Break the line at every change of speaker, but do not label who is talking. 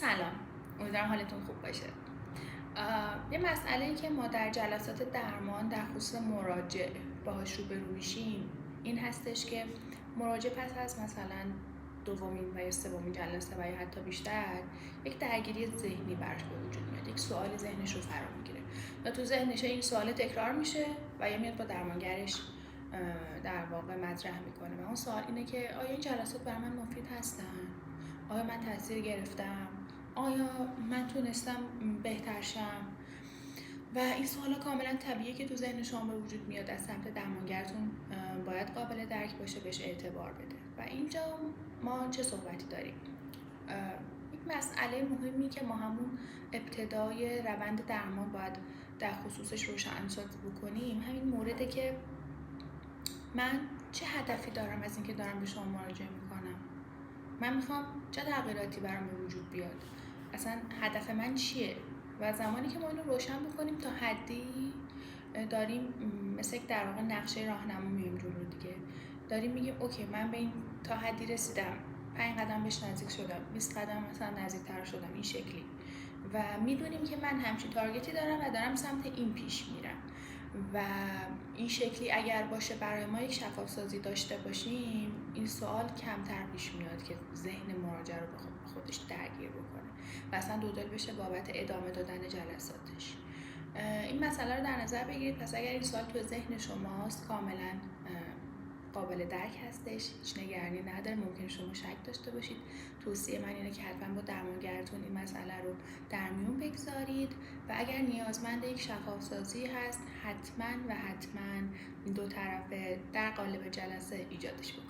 سلام، امیدوارم حالتون خوب باشه. یه مسئله‌ای که ما در جلسات درمان در خصوص مراجع باهاش روبرو میشیم این هستش که مراجع پس از مثلا دومین و یا سومین جلسه و یا حتی بیشتر یک درگیری ذهنی براش به وجود میاد، یک سوال ذهنش رو فرا میگیره و تو ذهنش این سوال تکرار میشه و یا میاد با درمانگرش در واقع مطرح میکنه و اون سوال اینه که آیا این جلسات برای من مفید هستن؟ آیا من تاثیر گرفتم؟ آیا من تونستم بهتر شم؟ و این سوالا کاملا طبیعیه که تو ذهن شما به وجود میاد. از سمت درمانگرتون باید قابل درک باشه، بهش اعتبار بده. و اینجا ما چه صحبتی داریم؟ یک مسئله مهمی که ما همون ابتدای روند درمان باید در خصوصش روشن‌سازی بکنیم همین مورده که من چه هدفی دارم از اینکه دارم به شما مراجعه میکنم. من میخوام چه تغییراتی برام به وجود بیاد، اصلا هدف من چیه؟ و زمانی که ما اینو روشن بکنیم تا حدی داریم مثل در واقع نقشه راهنما میریم جلو دیگه. داریم میگیم اوکی من به این تا حدی رسیدم، 5 قدم بهش نزدیک شدم، 20 قدم مثلا نزدیکتر شدم، این شکلی. و میدونیم که من همچین تارگتی دارم و دارم سمت این پیش میرم و این شکلی اگر باشه برای ما یک شفاف سازی داشته باشیم این سوال کمتر پیش میاد که ذهن مراجع رو به خودش درگیر بکنه و اصلا دودل بشه بابت ادامه دادن جلساتش. این مسئله رو در نظر بگیرید. پس اگر این سوال تو ذهن شماست کاملا قابل درک هستش، هیچ نگرانی نداره. ممکن شما شک داشته باشید. توصیه من اینه که حتما با درمانگرتون این مسئله رو در میون بگذارید و اگر نیازمند یک شفاف سازی هست حتما دو طرفه در قالب جلسه ایجادش بکنید.